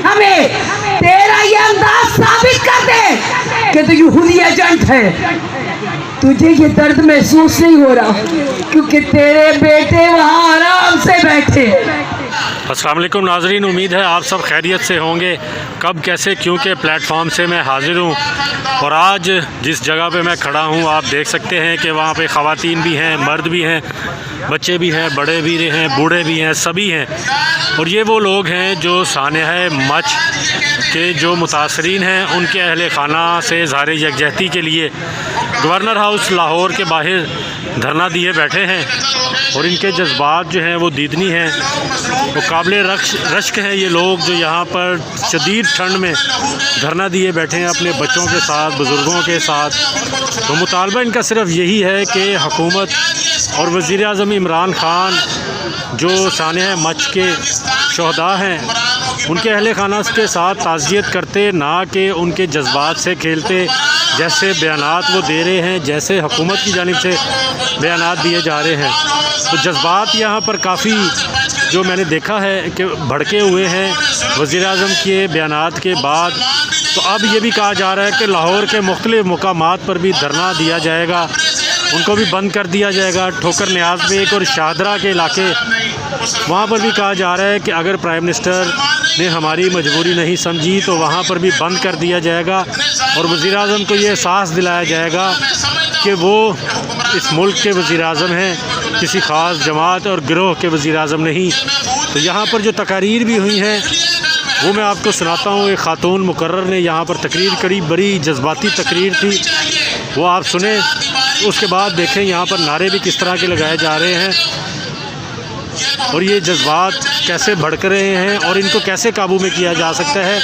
ہمیں تیرا یہ انداز ثابت کر دے کہ تو یہودی ایجنٹ ہے. تجھے یہ درد محسوس نہیں ہو رہا کیونکہ تیرے بیٹے وہاں آرام سے بیٹھے. السلام علیکم ناظرین، امید ہے آپ سب خیریت سے ہوں گے. کب کیسے کیوں کے پلیٹ فارم سے میں حاضر ہوں، اور آج جس جگہ پہ میں کھڑا ہوں آپ دیکھ سکتے ہیں کہ وہاں پہ خواتین بھی ہیں، مرد بھی ہیں، بچے بھی ہیں، بڑے بھی ہیں، بوڑھے بھی ہیں، سبھی ہیں. اور یہ وہ لوگ ہیں جو سانحہ مچ کے جو متاثرین ہیں ان کے اہل خانہ سے اظہار یکجہتی کے لیے گورنر ہاؤس لاہور کے باہر دھرنا دیے بیٹھے ہیں. اور ان کے جذبات جو ہیں وہ دیدنی ہیں، وہ قابل رشک ہیں. یہ لوگ جو یہاں پر شدید ٹھنڈ میں دھرنا دیے بیٹھے ہیں اپنے بچوں کے ساتھ، بزرگوں کے ساتھ. تو مطالبہ ان کا صرف یہی ہے کہ حکومت اور وزیر اعظم عمران خان جو سانحہ مچ کے شہداء ہیں ان کے اہل خانہ کے ساتھ تعزیت کرتے، نہ کہ ان کے جذبات سے کھیلتے. جیسے بیانات وہ دے رہے ہیں، جیسے حکومت کی جانب سے بیانات دیے جا رہے ہیں، تو جذبات یہاں پر کافی جو میں نے دیکھا ہے کہ بھڑکے ہوئے ہیں وزیر اعظم کے بیانات کے بعد. تو اب یہ بھی کہا جا رہا ہے کہ لاہور کے مختلف مقامات پر بھی دھرنا دیا جائے گا، ان کو بھی بند کر دیا جائے گا. ٹھوکر نیاز بیگ اور شاہدرہ کے علاقے وہاں پر بھی کہا جا رہا ہے کہ اگر پرائم منسٹر نے ہماری مجبوری نہیں سمجھی تو وہاں پر بھی بند کر دیا جائے گا. اور وزیر اعظم کو یہ احساس دلایا جائے گا کہ وہ اس ملک کے وزیر اعظم ہیں، کسی خاص جماعت اور گروہ کے وزیر اعظم نہیں. تو یہاں پر جو تقاریر بھی ہوئی ہیں وہ میں آپ کو سناتا ہوں. ایک خاتون مقرر نے یہاں پر تقریر کری، بڑی جذباتی تقریر تھی، وہ آپ سنیں. اس کے بعد دیکھیں یہاں پر نعرے بھی کس طرح کے لگائے جا رہے ہیں اور یہ جذبات کیسے بھڑک رہے ہیں اور ان کو کیسے قابو میں کیا جا سکتا ہے.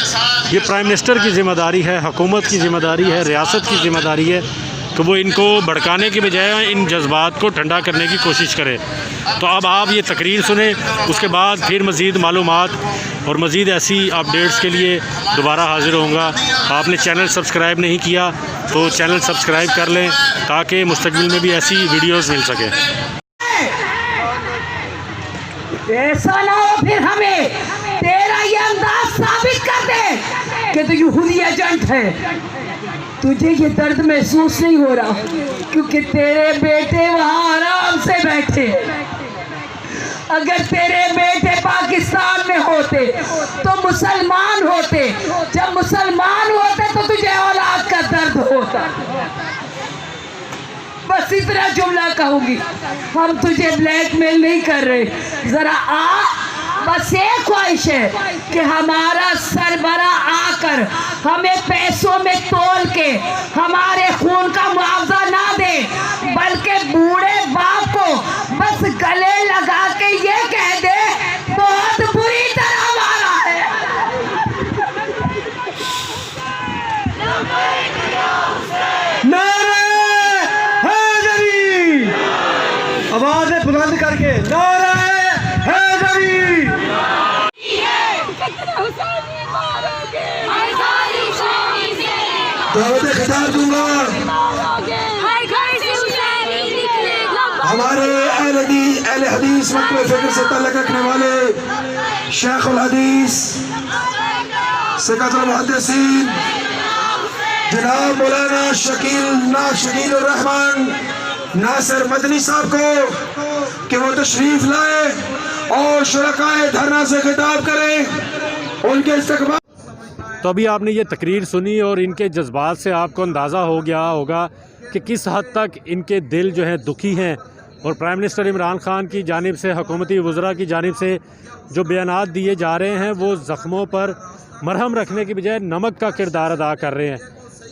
یہ پرائم منسٹر کی ذمہ داری ہے، حکومت کی ذمہ داری ہے، ریاست کی ذمہ داری ہے کہ وہ ان کو بھڑکانے کے بجائے ان جذبات کو ٹھنڈا کرنے کی کوشش کرے. تو اب آپ یہ تقریر سنیں، اس کے بعد پھر مزید معلومات اور مزید ایسی اپڈیٹس کے لیے دوبارہ حاضر ہوں گا. آپ نے چینل سبسکرائب نہیں کیا تو چینل سبسکرائب کر لیں تاکہ مستقبل میں بھی ایسی ویڈیوز مل سکیں. ایسا نہ ہو پھر ہمیں تیرا یہ انداز ثابت کر دے کہ تو یہودی ایجنٹ ہے. تجھے یہ درد محسوس نہیں ہو رہا کیونکہ تیرے بیٹے وہاں آرام سے بیٹھے. اگر تیرے بیٹے پاکستان میں ہوتے تو مسلمان ہوتے، جب مسلمان ہوتے تو تجھے اولاد کا درد ہوتا. بس اتنا جملہ کہوں گی، ہم تجھے بلیک میل نہیں کر رہے. ذرا آ، بس ایک خواہش ہے کہ ہمارا سربراہ آ کر ہمیں پیسوں میں تول کے ہمارے خون کا معاوضہ نہ دے، بلکہ بوڑھے باپ کو بس گلے لگا کے یہ کہہ دے بہت بری طرح مارا ہے. آوازیں بلند کر کے نعرہ حیدری. دعوت خطاب دوں گا ہمارے اہل حدیث مکتب فکر سے تعلق رکھنے والے شیخ الحدیث سکت المحدثین جناب مولانا شکیل الرحمن ناصر مدنی صاحب کو کہ وہ تشریف لائے اور شرکائے دھرنا سے خطاب کریں. ان کے استقبال. تو ابھی آپ نے یہ تقریر سنی اور ان کے جذبات سے آپ کو اندازہ ہو گیا ہوگا کہ کس حد تک ان کے دل جو ہیں دکھی ہیں. اور پرائم منسٹر عمران خان کی جانب سے، حکومتی وزراء کی جانب سے جو بیانات دیے جا رہے ہیں وہ زخموں پر مرہم رکھنے کی بجائے نمک کا کردار ادا کر رہے ہیں.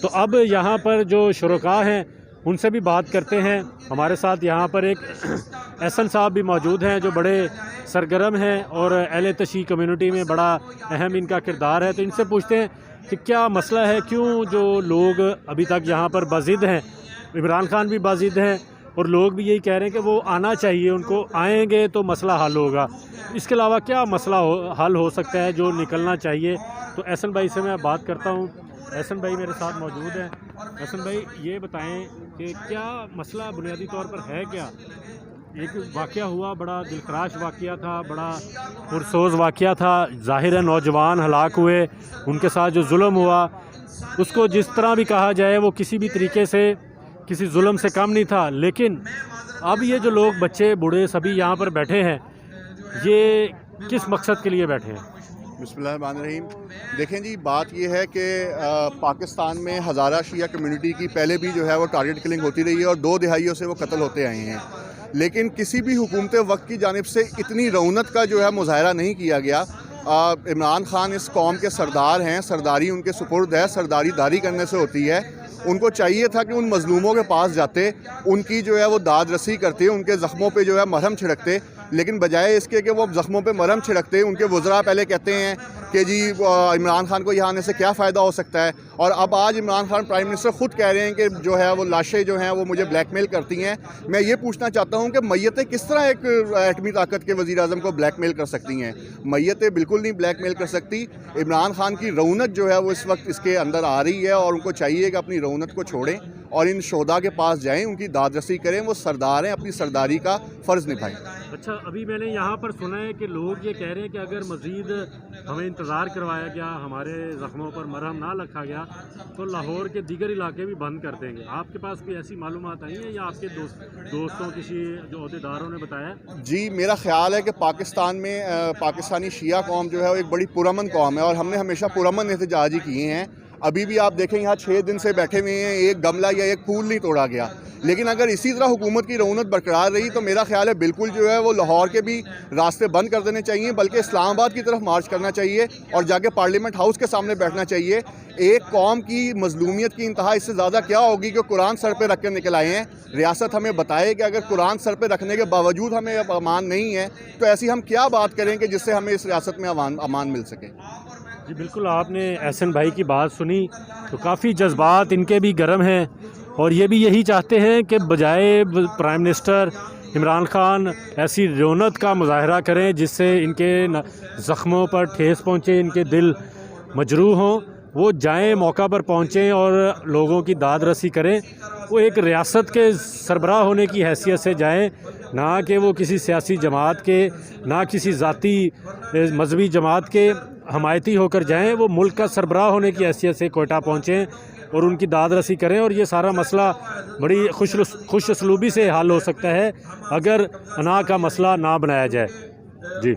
تو اب یہاں پر جو شرکاء ہیں ان سے بھی بات کرتے ہیں. ہمارے ساتھ یہاں پر ایک احسن صاحب بھی موجود ہیں جو بڑے سرگرم ہیں اور اہل تشیع کمیونٹی میں بڑا اہم ان کا کردار ہے. تو ان سے پوچھتے ہیں کہ کیا مسئلہ ہے، کیوں جو لوگ ابھی تک یہاں پر باضد ہیں، عمران خان بھی باضد ہیں اور لوگ بھی یہی کہہ رہے ہیں کہ وہ آنا چاہیے، ان کو آئیں گے تو مسئلہ حل ہوگا. اس کے علاوہ کیا مسئلہ حل ہو سکتا ہے جو نکلنا چاہیے. تو احسن بھائی سے میں بات کرتا ہوں. احسن بھائی میرے ساتھ موجود ہیں. حسن بھائی یہ بتائیں کہ کیا مسئلہ بنیادی طور پر ہے کیا؟ ایک واقعہ ہوا، بڑا دلخراش واقعہ تھا، بڑا پرسوز واقعہ تھا، ظاہر ہے نوجوان ہلاک ہوئے، ان کے ساتھ جو ظلم ہوا اس کو جس طرح بھی کہا جائے وہ کسی بھی طریقے سے کسی ظلم سے کم نہیں تھا، لیکن اب یہ جو لوگ بچے بوڑھے سبھی یہاں پر بیٹھے ہیں یہ کس مقصد کے لیے بیٹھے ہیں؟ بسم اللہ الرحمن الرحیم۔ دیکھیں جی، بات یہ ہے کہ پاکستان میں ہزارہ شیعہ کمیونٹی کی پہلے بھی جو ہے وہ ٹارگٹ کلنگ ہوتی رہی ہے اور 2 دہائیوں سے وہ قتل ہوتے آئے ہیں، لیکن کسی بھی حکومت وقت کی جانب سے اتنی رونق کا جو ہے مظاہرہ نہیں کیا گیا۔ عمران خان اس قوم کے سردار ہیں، سرداری ان کے سپرد ہے، سرداری داری کرنے سے ہوتی ہے۔ ان کو چاہیے تھا کہ ان مظلوموں کے پاس جاتے، ان کی جو ہے وہ داد رسی کرتے، ان کے زخموں پہ جو ہے مرہم چھڑکتے، لیکن بجائے اس کے کہ وہ زخموں پہ مرہم چھڑکتے، ان کے وزراء پہلے کہتے ہیں کہ جی عمران خان کو یہاں آنے سے کیا فائدہ ہو سکتا ہے، اور اب آج عمران خان پرائم منسٹر خود کہہ رہے ہیں کہ جو ہے وہ لاشیں جو ہیں وہ مجھے بلیک میل کرتی ہیں۔ میں یہ پوچھنا چاہتا ہوں کہ میتیں کس طرح ایک ایٹمی طاقت کے وزیر اعظم کو بلیک میل کر سکتی ہیں؟ میتیں بالکل نہیں بلیک میل کر سکتی۔ عمران خان کی رونق جو ہے وہ اس وقت اس کے اندر آ رہی ہے، اور ان کو چاہیے کہ اپنی رونق کو چھوڑیں اور ان شہداء کے پاس جائیں، ان کی داد رسی کریں، وہ سردار ہیں، اپنی سرداری کا فرض نبھائیں۔ اچھا، ابھی میں نے یہاں پر سنا ہے کہ لوگ یہ کہہ رہے ہیں کہ اگر مزید ہمیں انتظار کروایا گیا، ہمارے زخموں پر مرہم نہ رکھا گیا تو لاہور کے دیگر علاقے بھی بند کر دیں گے۔ آپ کے پاس کوئی ایسی معلومات آئی ہیں یا آپ کے دوستوں کسی جو عہدیداروں نے بتایا؟ جی، میرا خیال ہے کہ پاکستان میں پاکستانی شیعہ قوم جو ہے وہ ایک بڑی پرامن قوم ہے، اور ہم نے ہمیشہ پرامن احتجاج ہی کیے ہیں۔ ابھی بھی آپ دیکھیں یہاں 6 دن سے بیٹھے ہوئے ہیں، ایک گملہ یا ایک پھول نہیں توڑا گیا، لیکن اگر اسی طرح حکومت کی رونق برقرار رہی تو میرا خیال ہے بالکل جو ہے وہ لاہور کے بھی راستے بند کر دینے چاہیے، بلکہ اسلام آباد کی طرف مارچ کرنا چاہیے اور جا کے پارلیمنٹ ہاؤس کے سامنے بیٹھنا چاہیے۔ ایک قوم کی مظلومیت کی انتہا اس سے زیادہ کیا ہوگی کہ قرآن سر پہ رکھ کے نکل آئے ہیں۔ ریاست ہمیں بتائے کہ اگر قرآن سر پہ رکھنے کے باوجود ہمیں امان نہیں ہے تو ایسی ہم کیا بات کریں کہ جس سے ہمیں اس ریاست میں امان مل سکے۔ جی بالکل، آپ نے احسن بھائی کی بات سنی تو کافی جذبات ان کے بھی گرم ہیں، اور یہ بھی یہی چاہتے ہیں کہ بجائے پرائم منسٹر عمران خان ایسی رونق کا مظاہرہ کریں جس سے ان کے زخموں پر ٹھیس پہنچے، ان کے دل مجروح ہوں، وہ جائیں، موقع پر پہنچیں اور لوگوں کی داد رسی کریں۔ وہ ایک ریاست کے سربراہ ہونے کی حیثیت سے جائیں، نہ کہ وہ کسی سیاسی جماعت کے، نہ کسی ذاتی مذہبی جماعت کے حمایتی ہو کر جائیں، وہ ملک کا سربراہ ہونے کی حیثیت سے کوئٹہ پہنچیں اور ان کی داد رسی کریں، اور یہ سارا مسئلہ بڑی خوش اسلوبی سے حل ہو سکتا ہے اگر انا کا مسئلہ نہ بنایا جائے۔ جی